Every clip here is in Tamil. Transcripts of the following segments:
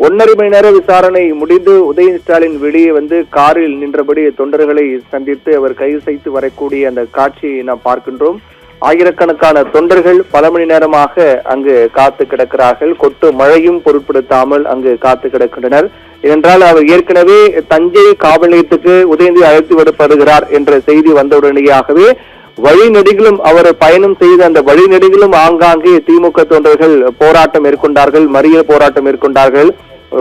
1.5 மணி நேர விசாரணை முடிந்து உதயநிதி ஸ்டாலின் வெளியே வந்து காரில் நின்றபடி தொண்டர்களை சந்தித்து அவர் கைது செய்து வரக்கூடிய அந்த காட்சியை நாம் பார்க்கின்றோம். ஆயிரக்கணக்கான தொண்டர்கள் பல மணி நேரமாக அங்கு காத்து கிடக்கிறார்கள். கொட்டு மழையும் பொருட்படுத்தாமல் அங்கு காத்து கிடக்கின்றனர். ஏனென்றால் அவர் ஏற்கனவே தஞ்சை காவல் நிலையத்துக்கு உதயநிதி அழைத்து விடப்படுகிறார் என்ற செய்தி வந்தவுடனேயாகவே வழிநெடுகிலும் அவர் பயணம் செய்த அந்த வழிநெடுகிலும் ஆங்காங்கே திமுக தொண்டர்கள் போராட்டம் மேற்கொண்டார்கள், மறியல் போராட்டம் மேற்கொண்டார்கள்.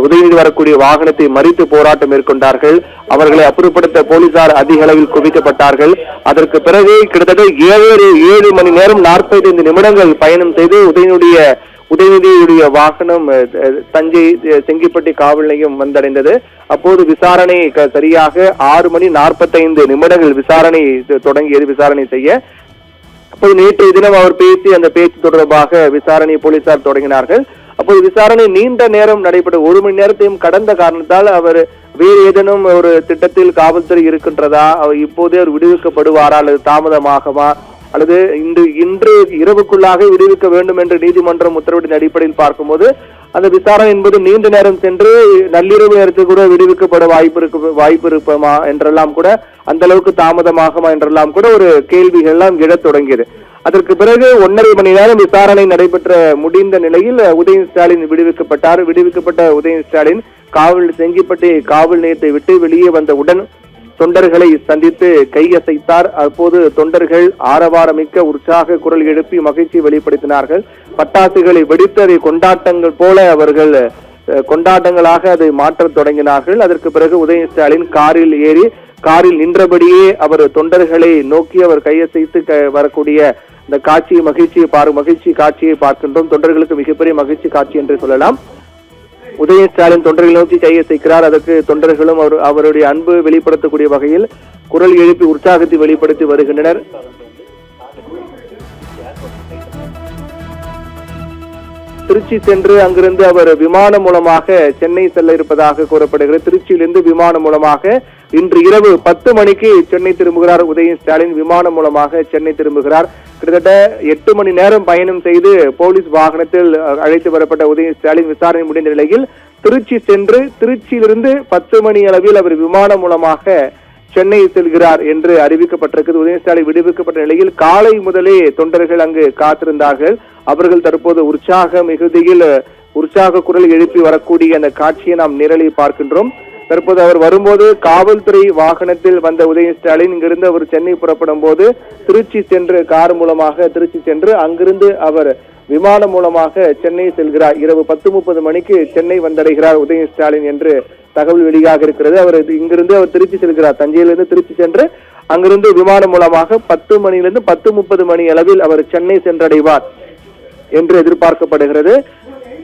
உதயநிதி வரக்கூடிய வாகனத்தை மறித்து போராட்டம் மேற்கொண்டார்கள். அவர்களை அப்புறப்படுத்த போலீசார் அதிக அளவில் குவிக்கப்பட்டார்கள். அதற்கு பிறகு கிட்டத்தட்ட 7 மணி நேரம் 45 நிமிடங்கள் பயணம் செய்து உதயநிதியுடைய வாகனம் தஞ்சை செங்கிப்பட்டி காவல் நிலையம் வந்தடைந்தது. அப்போது விசாரணை சரியாக 6:45 நிமிடங்கள் விசாரணை தொடங்கியது. விசாரணை செய்ய அப்போது நேற்றைய தினம் அவர் அந்த பேச்சு தொடர்பாக விசாரணை போலீசார் தொடங்கினார்கள். அப்போது விசாரணை நீண்ட நேரம் நடைபெற்ற 1 மணி நேரத்தையும் கடந்த காரணத்தால் அவர் வேறு ஏதேனும் ஒரு திட்டத்தில் காவல்துறை இருக்கின்றதா, அவர் இப்போதே அவர் விடுவிக்கப்படுவாரா அல்லது தாமதமாகவா அல்லது இன்று இரவுக்குள்ளாக விடுவிக்க வேண்டும் என்று நீதிமன்றம் உத்தரவின் அடிப்படையில் பார்க்கும்போது அந்த விசாரணை என்பது நீண்ட நேரம் சென்று நள்ளிரவு நேரத்தில் கூட விடுவிக்கப்பட வாய்ப்பு இருப்பமா என்றெல்லாம் கூட அந்த அளவுக்கு தாமதமாகுமா என்றெல்லாம் கூட ஒரு கேள்விகள் எல்லாம் எழத் தொடங்கியது. அதற்கு பிறகு 1.5 மணி நேரம் விசாரணை நடைபெற்ற முடிந்த நிலையில் உதயநிதி ஸ்டாலின் விடுவிக்கப்பட்டார். விடுவிக்கப்பட்ட உதயநிதி ஸ்டாலின் செங்கிப்பட்டி காவல் நிலையத்தை விட்டு வெளியே வந்தவுடன் தொண்டர்களை சந்தித்து கையசைத்தார். அப்போது தொண்டர்கள் ஆரவாரமிக்க உற்சாக குரல் எழுப்பி மகிழ்ச்சி வெளிப்படுத்தினார்கள். பட்டாசுகளை வெடித்து அதை கொண்டாட்டங்கள் போல அவர்கள் கொண்டாட்டங்களாக அதை மாற்றத் தொடங்கினார்கள். அதற்கு பிறகு உதயநிதி ஸ்டாலின் காரில் நின்றபடியே அவர் தொண்டர்களை நோக்கி அவர் கையசைத்து வரக்கூடிய இந்த மகிழ்ச்சி காட்சியை பார்க்கின்றோம். தொண்டர்களுக்கு மிகப்பெரிய மகிழ்ச்சி காட்சி என்று சொல்லலாம். உதயநிதி ஸ்டாலின் தொண்டர்களை நோக்கி கையசைக்கிறார். அதற்கு தொண்டர்களும் அவருடைய அன்பு வெளிப்படுத்தக்கூடிய வகையில் குரல் எழுப்பி உற்சாகத்தை வெளிப்படுத்தி வருகின்றனர். திருச்சி சென்று அங்கிருந்து அவர் விமானம் மூலமாக சென்னை செல்ல இருப்பதாக கூறப்படுகிறது. திருச்சியிலிருந்து விமானம் மூலமாக இன்று இரவு 10 மணிக்கு சென்னை திரும்புகிறார் உதயநிதி ஸ்டாலின். விமானம் மூலமாக சென்னை திரும்புகிறார். கிட்டத்தட்ட 8 மணி நேரம் பயணம் செய்து போலீஸ் வாகனத்தில் அழைத்து வரப்பட்ட உதயநிதி ஸ்டாலின் விசாரணை முடிந்த நிலையில் திருச்சி சென்று திருச்சியிலிருந்து 10 மணி அளவில் அவர் விமானம் மூலமாக சென்னை செல்கிறார் என்று அறிவிக்கப்பட்டிருக்கிறது. உதயநிதி ஸ்டாலின் விடுவிக்கப்பட்ட நிலையில் காலை முதலே தொண்டர்கள் அங்கு காத்திருந்தார்கள். அவர்கள் தற்போது உற்சாக குரல் எழுப்பி வரக்கூடிய அந்த காட்சியை நாம் நேரலில் பார்க்கின்றோம். தற்போது அவர் வரும்போது காவல்துறை வாகனத்தில் வந்த உதயநிதி ஸ்டாலின் இங்கிருந்து அவர் சென்னை புறப்படும் போது திருச்சி சென்று கார் மூலமாக திருச்சி சென்று அங்கிருந்து அவர் விமானம் மூலமாக சென்னை செல்கிறார். இரவு 10:30 மணிக்கு சென்னை வந்தடைகிறார் உதயநிதி ஸ்டாலின் என்று தகவல் வெளியாக இருக்கிறது. அவர் இங்கிருந்து அவர் திருச்சி செல்கிறார். தஞ்சையிலிருந்து திருச்சி சென்று அங்கிருந்து விமானம் மூலமாக 10 மணியிலிருந்து 10:30 மணி அளவில் அவர் சென்னை சென்றடைவார் என்று எதிர்பார்க்கப்படுகிறது.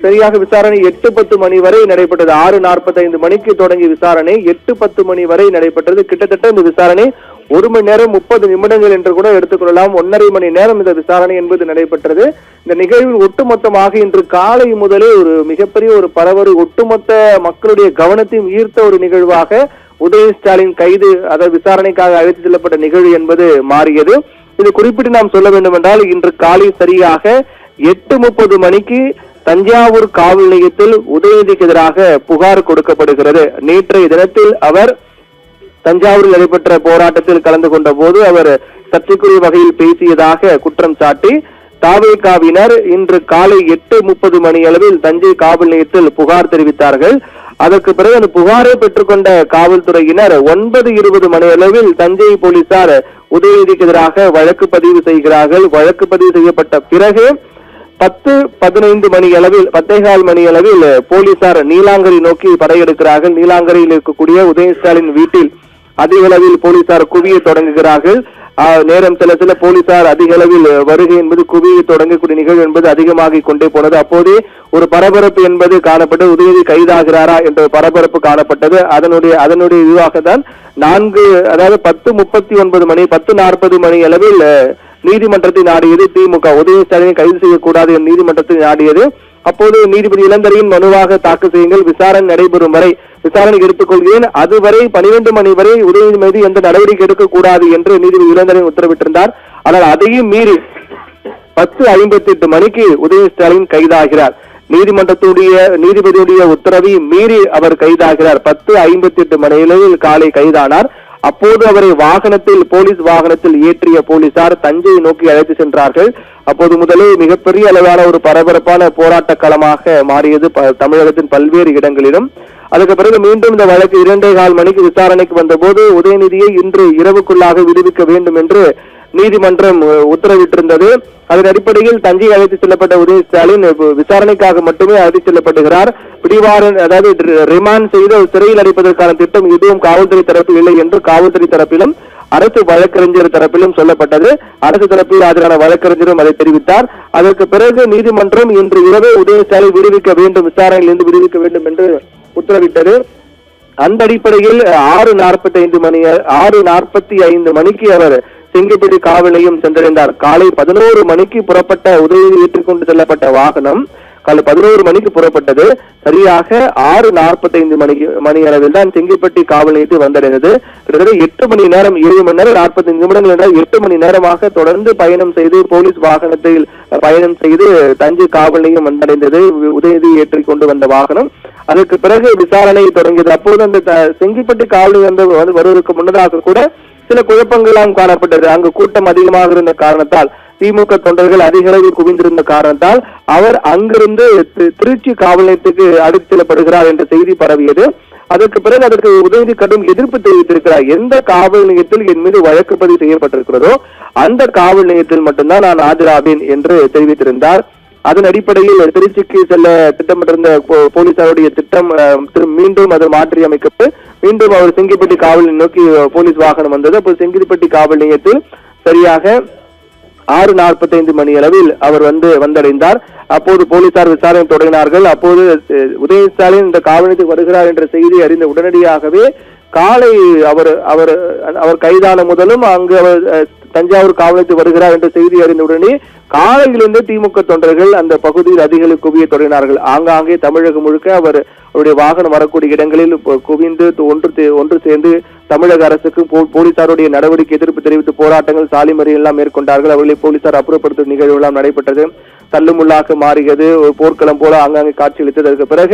சரியாக விசாரணை 8:10 மணி வரை நடைபெற்றது. 6:45 மணிக்கு தொடங்கிய விசாரணை 8:10 மணி வரை நடைபெற்றது. கிட்டத்தட்ட இந்த விசாரணை 1 மணி நேரம் 30 நிமிடங்கள் என்று கூட எடுத்துக்கொள்ளலாம். 1.5 மணி நேரம் இந்த விசாரணை என்பது நடைபெற்றது. இந்த நிகழ்வில் ஒட்டுமொத்தமாக இன்று காலை முதலே ஒரு மிகப்பெரிய ஒரு பரவறு ஒட்டுமொத்த மக்களுடைய கவனத்தையும் ஈர்த்த ஒரு நிகழ்வாக உதயநிதி ஸ்டாலின் கைது அதாவது விசாரணைக்காக அழைத்து செல்லப்பட்ட நிகழ்வு என்பது மாறியது. இது குறிப்பிட்டு நாம் சொல்ல வேண்டும் என்றால் இன்று காலை சரியாக 8:30 மணிக்கு தஞ்சாவூர் காவல் நிலையத்தில் உதயநிதிக்கு எதிராக புகார் கொடுக்கப்படுகிறது. நேற்றைய தினத்தில் அவர் தஞ்சாவூரில் நடைபெற்ற போராட்டத்தில் கலந்து கொண்ட போது அவர் சர்ச்சைக்குரிய வகையில் பேசியதாக குற்றம் சாட்டி தாவேகாவினர் இன்று காலை 8:30 மணி அளவில் தஞ்சை காவல் நிலையத்தில் புகார் தெரிவித்தார்கள். அதற்கு பிறகு அந்த புகாரை பெற்றுக்கொண்ட காவல்துறையினர் 9:20 மணி அளவில் தஞ்சை போலீசார் உதயநிதிக்கு எதிராக வழக்கு பதிவு செய்கிறார்கள். வழக்கு பதிவு செய்யப்பட்ட பிறகு 10:15 மணி அளவில் 10:15 மணி அளவில் போலீசார் நீலாங்கரை நோக்கி படையெடுக்கிறார்கள். நீலாங்கரையில் இருக்கக்கூடிய உதயநிதி ஸ்டாலின் வீட்டில் அதிக அளவில் போலீசார் குவிய தொடங்குகிறார்கள். நேரம் சில போலீசார் அதிக அளவில் வருகை என்பது குவிய தொடங்கக்கூடிய நிகழ்வு என்பது அதிகமாகிக் கொண்டே போனது. அப்போதே ஒரு பரபரப்பு என்பது காணப்பட்டது. உதயநிதி கைதாகிறாரா என்ற பரபரப்பு காணப்பட்டது. அதனுடைய இதுவாக தான் 10:39 மணி 10:40 மணி அளவில் நீதிமன்றத்தை நாடியது திமுக. உதயநிதி ஸ்டாலினை கைது செய்யக்கூடாது என்ற நீதிமன்றத்தை நாடியது. அப்போது நீதிபதி இளந்தரையின் மனுவாக தாக்கல் செய்யுங்கள், விசாரணை நடைபெறும் வரை விசாரணை எடுத்துக்கொள்கிறேன், அதுவரை 12 மணி வரை உதயநிதி மீது எந்த நடவடிக்கை எடுக்கக்கூடாது என்று நீதிபதி இளந்தரையன் உத்தரவிட்டிருந்தார். ஆனால் அதையும் மீறி 10:58 மணிக்கு உதயநிதி ஸ்டாலின் கைதாகிறார். நீதிபதியுடைய உத்தரவை மீறி அவர் கைதாகிறார். 10:58 மணியளவில் காலை கைதானார். அப்போது அவரை போலீஸ் வாகனத்தில் ஏற்றிய போலீசார் தஞ்சையை நோக்கி அழைத்து சென்றார்கள். அப்போது முதலே மிகப்பெரிய அளவான ஒரு பரபரப்பான போராட்ட களமாக மாறியது தமிழகத்தின் பல்வேறு இடங்களிலும். அதுக்கு பிறகு மீண்டும் இந்த வழக்கு 2:15 மணிக்கு விசாரணைக்கு வந்தபோது உதயநிதியை இன்று இரவுக்குள்ளாக விடுவிக்க வேண்டும் என்று நீதிமன்றம் உத்தரவிட்டிருந்தது. அதன் அடிப்படையில் தஞ்சை அழைத்து செல்லப்பட்ட உதய ஸ்டாலின் விசாரணைக்காக மட்டுமே அழைத்து செல்லப்படுகிறார். அதாவது ரிமாண்ட் செய்து சிறையில் அடைப்பதற்கான திட்டம் எதுவும் காவல்துறை தரப்பில் இல்லை என்று காவல்துறை தரப்பிலும் அரசு வழக்கறிஞர் தரப்பிலும் சொல்லப்பட்டது. அரசு தரப்பில் ஆஜரான வழக்கறிஞரும் அதை தெரிவித்தார். அதற்கு பிறகு நீதிமன்றம் இன்று இரவு உதய ஸ்டாலின் விடுவிக்க வேண்டும், விசாரணையிலிருந்து விடுவிக்க வேண்டும் என்று உத்தரவிட்டது. அந்த அடிப்படையில் 6:45 மணிக்கு அவர் செங்கல்பட்டு காவல் நிலையம் சென்றடைந்தார். காலை 11 மணிக்கு புறப்பட்ட உதவியை ஏற்றுக்கொண்டு செல்லப்பட்ட வாகனம் காலை 11 மணிக்கு புறப்பட்டது. சரியாக 6:45 மணி அளவில் தான் செங்கல்பட்டு காவல் நிலையத்தில் வந்தடைந்தது. கிட்டத்தட்ட 8 மணி நேரம், 7 மணி நேரம் 45 நிமிடங்கள் என்றால் 8 மணி நேரமாக தொடர்ந்து பயணம் செய்து போலீஸ் வாகனத்தில் பயணம் செய்து தஞ்சை காவல் நிலையம் வந்தடைந்தது உதயநிதி ஏற்றிக்கொண்டு வந்த வாகனம். அதற்கு பிறகு விசாரணை தொடங்கியது. அப்போது அந்த செங்கல்பட்டு காவல் நிலையம் வருவதற்கு முன்னதாக கூட சில குழப்பங்களாம் காணப்பட்டது. அங்கு கூட்டம் அதிகமாக இருந்த காரணத்தால், திமுக தொண்டர்கள் அதிக அளவில் குவிந்திருந்த காரணத்தால் அவர் அங்கிருந்து திருச்சி காவல் நிலையத்துக்கு அழைத்து செல்லப்படுகிறார் என்ற செய்தி பரவியது. அதற்கு பிறகு அதற்கு உதயநிதி கடும் எதிர்ப்பு தெரிவித்திருக்கிறார். எந்த காவல் நிலையத்தில் என் மீது வழக்கு பதிவு செய்யப்பட்டிருக்கிறதோ அந்த காவல் நிலையத்தில் மட்டும்தான் நான் ஆஜராவேன் என்று தெரிவித்திருந்தார். அதன் அடிப்படையில் திருச்சிக்கு செல்ல திட்டமிட்டிருந்த போலீசாருடைய திட்டம் மீண்டும் அது மாற்றி அமைக்கப்பட்டு மீண்டும் அவர் செங்கல்பட்டு காவல் நோக்கி போலீஸ் வாகனம் வந்தது. அப்போது செங்கல்பட்டு காவல் நிலையத்தில் சரியாக 6:45 மணி அளவில் அவர் வந்தடைந்தார். அப்போது போலீசார் விசாரணை தொடங்கினார்கள். அப்போது உதய ஸ்டாலின் இந்த காவல் நிலையத்துக்கு வருகிறார் என்ற செய்தி அறிந்த உடனடியாகவே காலை அவர் கைதான முதலும் அங்கு அவர் தஞ்சாவூர் காவல் நிலையத்துக்கு வருகிறார் என்ற செய்தி அறிந்த உடனே காலையிலிருந்து திமுக தொண்டர்கள் அந்த பகுதியில் அதிக குவிய தொடங்கினார்கள். ஆங்காங்கே தமிழகம் முழுக்க அவருடைய வாகனம் வரக்கூடிய இடங்களில் குவிந்து ஒன்று சேர்ந்து தமிழக அரசுக்கு போலீசாருடைய நடவடிக்கை எதிர்ப்பு தெரிவித்து போராட்டங்கள், சாலை மறியல் எல்லாம் மேற்கொண்டார்கள். அவர்களை போலீசார் அப்புறப்படுத்தும் நிகழ்வு எல்லாம் நடைபெற்றது. தள்ளுமுள்ளாக மாறியது, போர்க்களம் போல ஆங்காங்கே காட்சியளித்ததற்கு பிறகு